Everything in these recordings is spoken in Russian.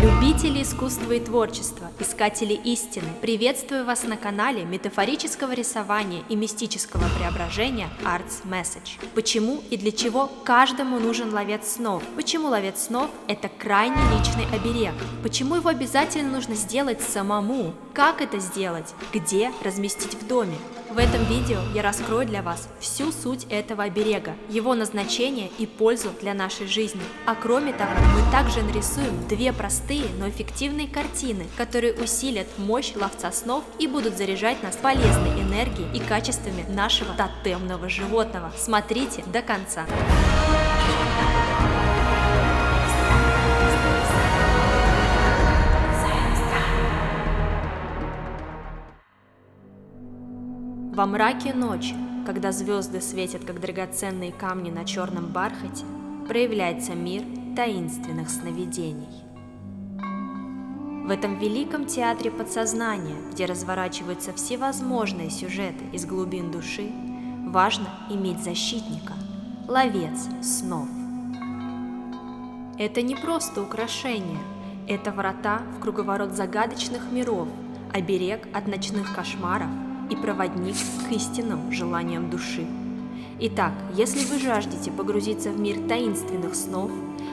Любители искусства и творчества, искатели истины, приветствую вас на канале метафорического рисования и мистического преображения Arts Message. Почему и для чего каждому нужен ловец снов? Почему ловец снов – это крайне личный оберег? Почему его обязательно нужно сделать самому? Как это сделать? Где разместить в доме? В этом видео я раскрою для вас всю суть этого оберега, его назначение и пользу для нашей жизни. А кроме того, мы также нарисуем две простые, но эффективные картины, которые усилят мощь ловца снов и будут заряжать нас полезной энергией и качествами нашего тотемного животного. Смотрите до конца. Во мраке ночи, когда звезды светят, как драгоценные камни на черном бархате, проявляется мир таинственных сновидений. В этом великом театре подсознания, где разворачиваются всевозможные сюжеты из глубин души, важно иметь защитника, ловец снов. Это не просто украшение, это врата в круговорот загадочных миров, оберег от ночных кошмаров и проводник к истинным желаниям души. Итак, если вы жаждете погрузиться в мир таинственных снов,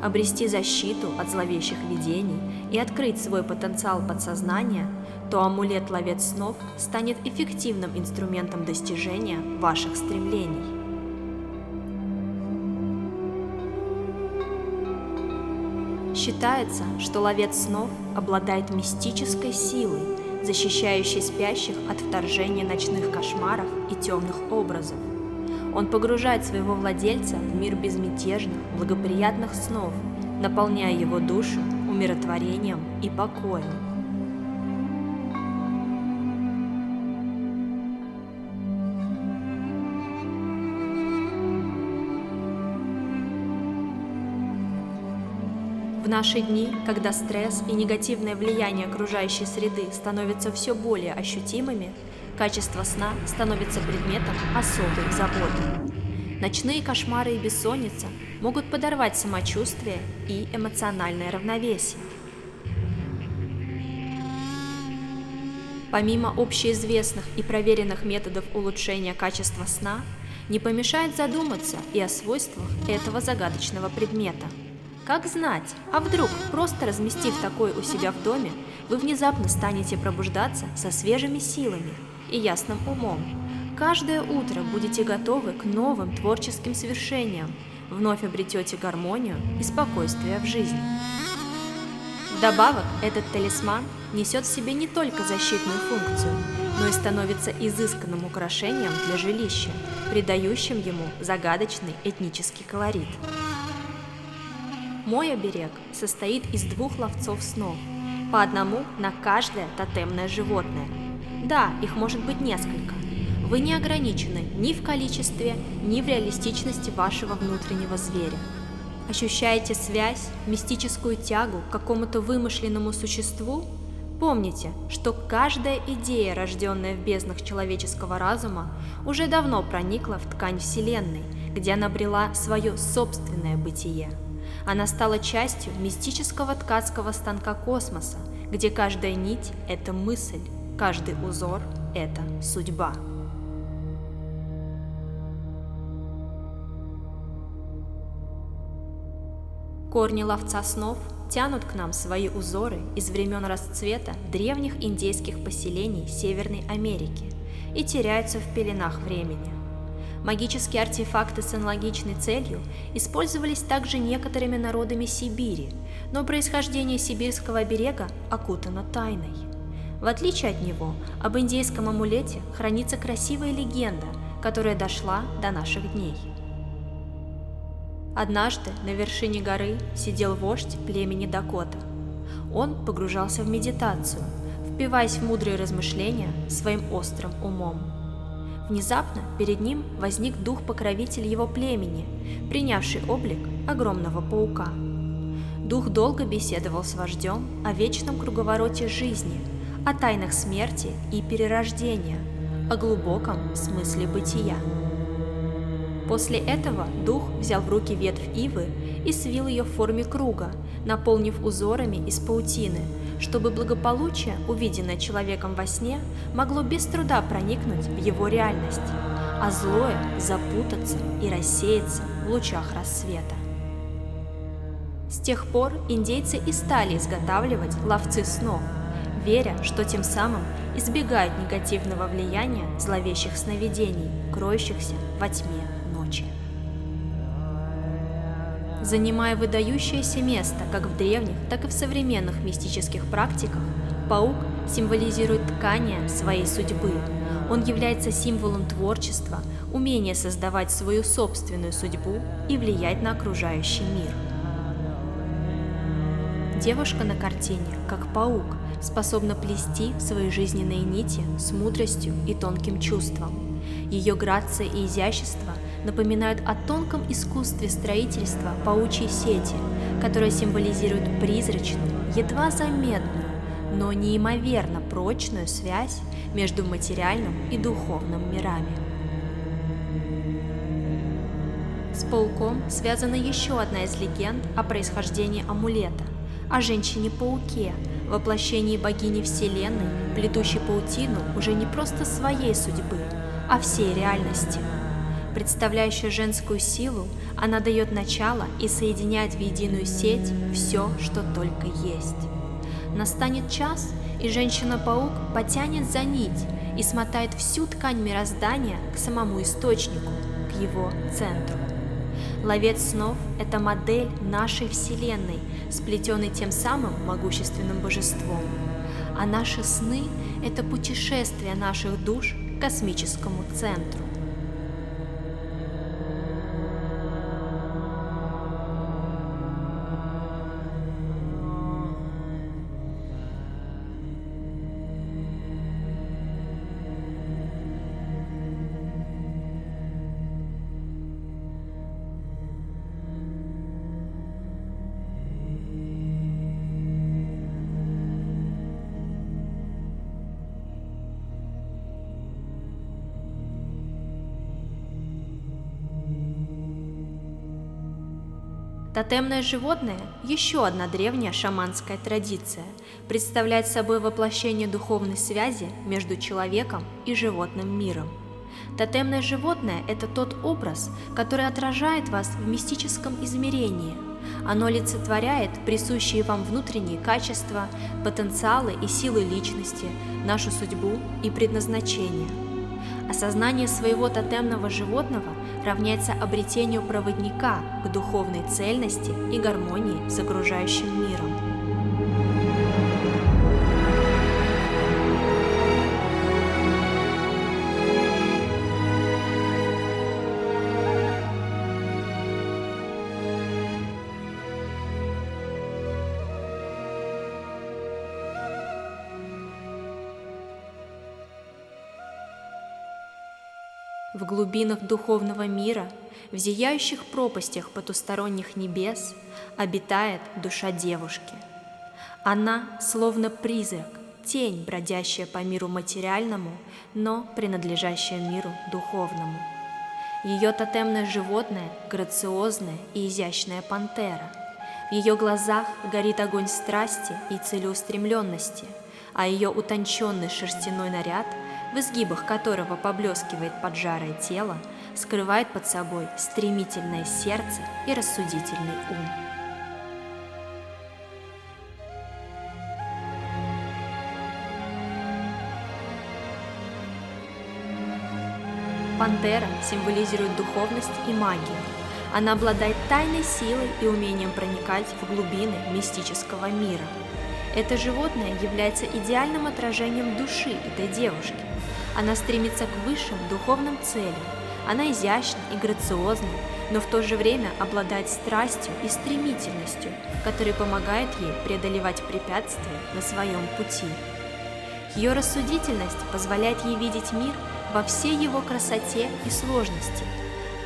обрести защиту от зловещих видений и открыть свой потенциал подсознания, то амулет «Ловец снов» станет эффективным инструментом достижения ваших стремлений. Считается, что ловец снов обладает мистической силой, защищающий спящих от вторжения ночных кошмаров и темных образов. Он погружает своего владельца в мир безмятежных, благоприятных снов, наполняя его душу умиротворением и покоем. В наши дни, когда стресс и негативное влияние окружающей среды становятся все более ощутимыми, качество сна становится предметом особой заботы. Ночные кошмары и бессонница могут подорвать самочувствие и эмоциональное равновесие. Помимо общеизвестных и проверенных методов улучшения качества сна, не помешает задуматься и о свойствах этого загадочного предмета. Как знать, а вдруг, просто разместив такое у себя в доме, вы внезапно станете пробуждаться со свежими силами и ясным умом. Каждое утро будете готовы к новым творческим свершениям, вновь обретете гармонию и спокойствие в жизни. Вдобавок, этот талисман несет в себе не только защитную функцию, но и становится изысканным украшением для жилища, придающим ему загадочный этнический колорит. Мой оберег состоит из двух ловцов снов, по одному на каждое тотемное животное. Да, их может быть несколько. Вы не ограничены ни в количестве, ни в реалистичности вашего внутреннего зверя. Ощущаете связь, мистическую тягу к какому-то вымышленному существу? Помните, что каждая идея, рожденная в безднах человеческого разума, уже давно проникла в ткань Вселенной, где она обрела свое собственное бытие. Она стала частью мистического ткацкого станка космоса, где каждая нить – это мысль, каждый узор – это судьба. Корни ловца снов тянут к нам свои узоры из времен расцвета древних индейских поселений Северной Америки и теряются в пеленах времени. Магические артефакты с аналогичной целью использовались также некоторыми народами Сибири, но происхождение сибирского оберега окутано тайной. В отличие от него, об индейском амулете хранится красивая легенда, которая дошла до наших дней. Однажды на вершине горы сидел вождь племени Дакота. Он погружался в медитацию, впиваясь в мудрые размышления своим острым умом. Внезапно перед ним возник дух-покровитель его племени, принявший облик огромного паука. Дух долго беседовал с вождем о вечном круговороте жизни, о тайнах смерти и перерождения, о глубоком смысле бытия. После этого дух взял в руки ветвь ивы и свил ее в форме круга, наполнив узорами из паутины, чтобы благополучие, увиденное человеком во сне, могло без труда проникнуть в его реальность, а злое запутаться и рассеяться в лучах рассвета. С тех пор индейцы и стали изготавливать ловцы снов, веря, что тем самым избегают негативного влияния зловещих сновидений, кроющихся во тьме ночи. Занимая выдающееся место как в древних, так и в современных мистических практиках, паук символизирует ткание своей судьбы. Он является символом творчества, умения создавать свою собственную судьбу и влиять на окружающий мир. Девушка на картине, как паук, способна плести свои жизненные нити с мудростью и тонким чувством. Ее грация и изящество напоминают о тонком искусстве строительства паучьей сети, которая символизирует призрачную, едва заметную, но неимоверно прочную связь между материальным и духовным мирами. С пауком связана еще одна из легенд о происхождении амулета, о женщине-пауке, воплощении богини Вселенной, плетущей паутину уже не просто своей судьбы, а всей реальности. Представляющая женскую силу, она дает начало и соединяет в единую сеть все, что только есть. Настанет час, и женщина-паук потянет за нить и смотает всю ткань мироздания к самому источнику, к его центру. Ловец снов – это модель нашей Вселенной, сплетенной тем самым могущественным божеством. А наши сны – это путешествие наших душ к космическому центру. Тотемное животное – еще одна древняя шаманская традиция, представляет собой воплощение духовной связи между человеком и животным миром. Тотемное животное – это тот образ, который отражает вас в мистическом измерении. Оно олицетворяет присущие вам внутренние качества, потенциалы и силы личности, нашу судьбу и предназначение. Осознание своего тотемного животного равняется обретению проводника к духовной цельности и гармонии с окружающим миром. В глубинах духовного мира, в зияющих пропастях потусторонних небес обитает душа девушки. Она словно призрак, тень, бродящая по миру материальному, но принадлежащая миру духовному. Ее тотемное животное – грациозная и изящная пантера. В ее глазах горит огонь страсти и целеустремленности, а ее утонченный шерстяной наряд, в изгибах которого поблескивает поджарое тело, скрывает под собой стремительное сердце и рассудительный ум. Пантера символизирует духовность и магию. Она обладает тайной силой и умением проникать в глубины мистического мира. Это животное является идеальным отражением души этой девушки. Она стремится к высшим духовным целям. Она изящна и грациозна, но в то же время обладает страстью и стремительностью, которые помогают ей преодолевать препятствия на своем пути. Ее рассудительность позволяет ей видеть мир во всей его красоте и сложности,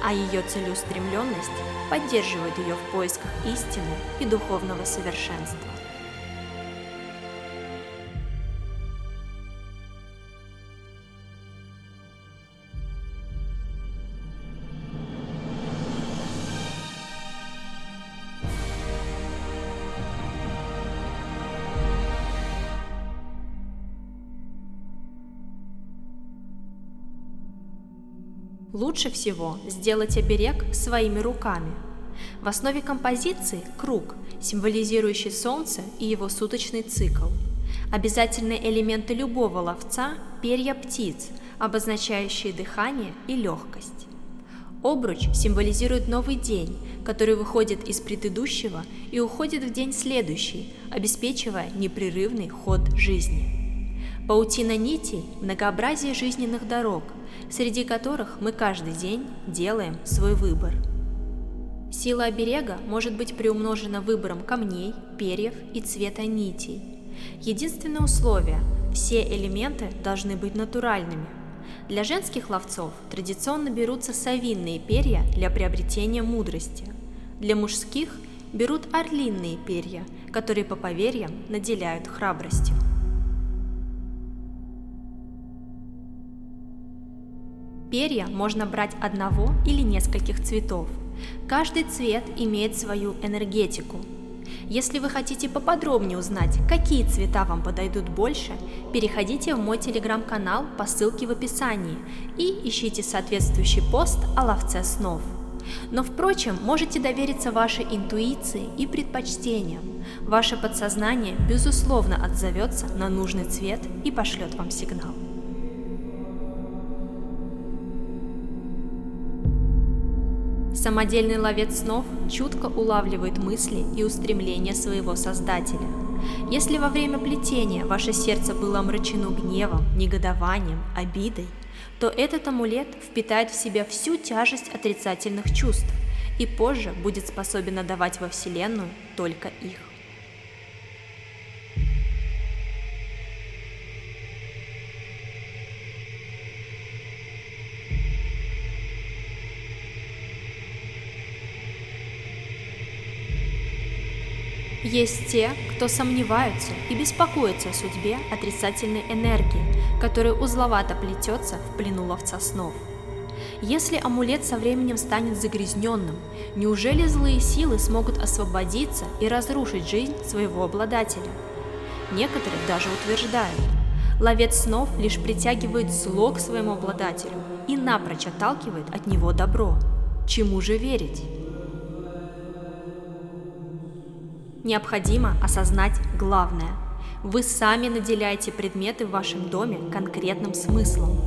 а ее целеустремленность поддерживает ее в поисках истины и духовного совершенства. Лучше всего сделать оберег своими руками. В основе композиции круг, символизирующий Солнце и его суточный цикл. Обязательные элементы любого ловца – перья птиц, обозначающие дыхание и легкость. Обруч символизирует новый день, который выходит из предыдущего и уходит в день следующий, обеспечивая непрерывный ход жизни. Паутина нитей – многообразие жизненных дорог, среди которых мы каждый день делаем свой выбор. Сила оберега может быть приумножена выбором камней, перьев и цвета нитей. Единственное условие – все элементы должны быть натуральными. Для женских ловцов традиционно берутся совиные перья для приобретения мудрости. Для мужских берут орлиные перья, которые по поверьям наделяют храбростью. Перья можно брать одного или нескольких цветов. Каждый цвет имеет свою энергетику. Если вы хотите поподробнее узнать, какие цвета вам подойдут больше, переходите в мой телеграм-канал по ссылке в описании и ищите соответствующий пост о ловце снов. Но, впрочем, можете довериться вашей интуиции и предпочтениям. Ваше подсознание, безусловно, отзовется на нужный цвет и пошлет вам сигнал. Самодельный ловец снов чутко улавливает мысли и устремления своего создателя. Если во время плетения ваше сердце было омрачено гневом, негодованием, обидой, то этот амулет впитает в себя всю тяжесть отрицательных чувств и позже будет способен отдавать во Вселенную только их. Есть те, кто сомневаются и беспокоятся о судьбе отрицательной энергии, которая узловато плетется в плену ловца снов. Если амулет со временем станет загрязненным, неужели злые силы смогут освободиться и разрушить жизнь своего обладателя? Некоторые даже утверждают, ловец снов лишь притягивает зло к своему обладателю и напрочь отталкивает от него добро. Чему же верить? Необходимо осознать главное. Вы сами наделяете предметы в вашем доме конкретным смыслом.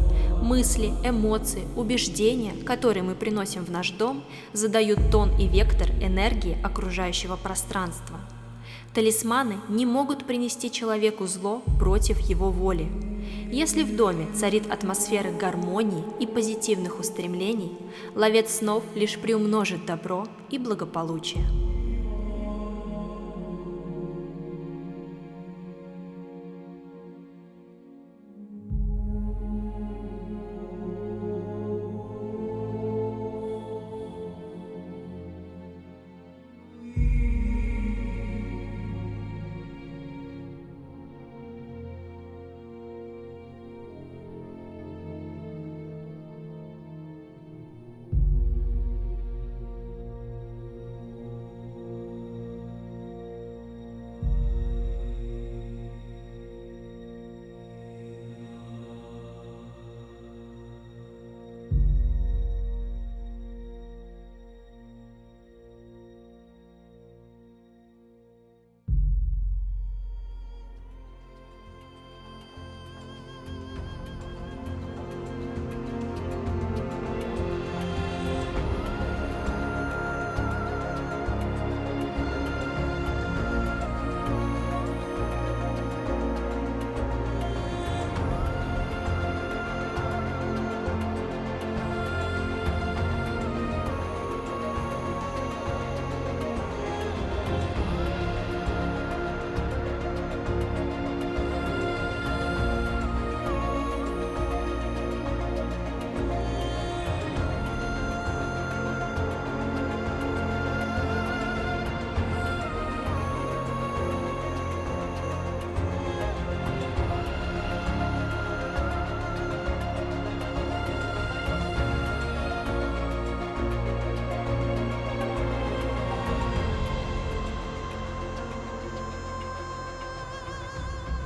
Мысли, эмоции, убеждения, которые мы приносим в наш дом, задают тон и вектор энергии окружающего пространства. Талисманы не могут принести человеку зло против его воли. Если в доме царит атмосфера гармонии и позитивных устремлений, ловец снов лишь приумножит добро и благополучие.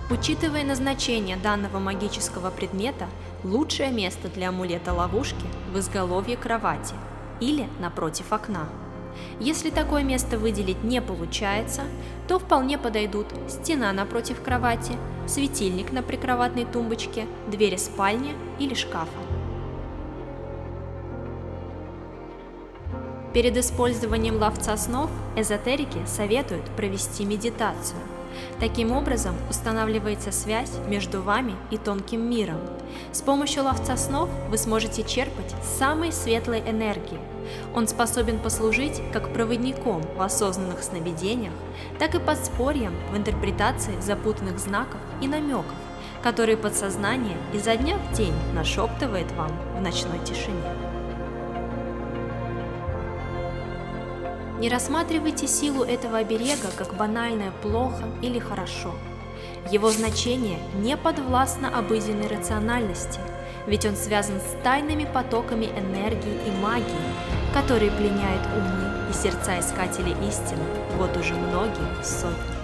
Учитывая назначение данного магического предмета, лучшее место для амулета-ловушки в изголовье кровати или напротив окна. Если такое место выделить не получается, то вполне подойдут стена напротив кровати, светильник на прикроватной тумбочке, двери спальни или шкафа. Перед использованием ловца снов эзотерики советуют провести медитацию. Таким образом устанавливается связь между вами и тонким миром. С помощью ловца снов вы сможете черпать самой светлой энергии. Он способен послужить как проводником в осознанных сновидениях, так и подспорьем в интерпретации запутанных знаков и намеков, которые подсознание изо дня в день нашептывает вам в ночной тишине. Не рассматривайте силу этого оберега как банальное плохо или хорошо. Его значение не подвластно обыденной рациональности, ведь он связан с тайными потоками энергии и магии, которые пленяют умы и сердца искателей истины вот уже многие сотни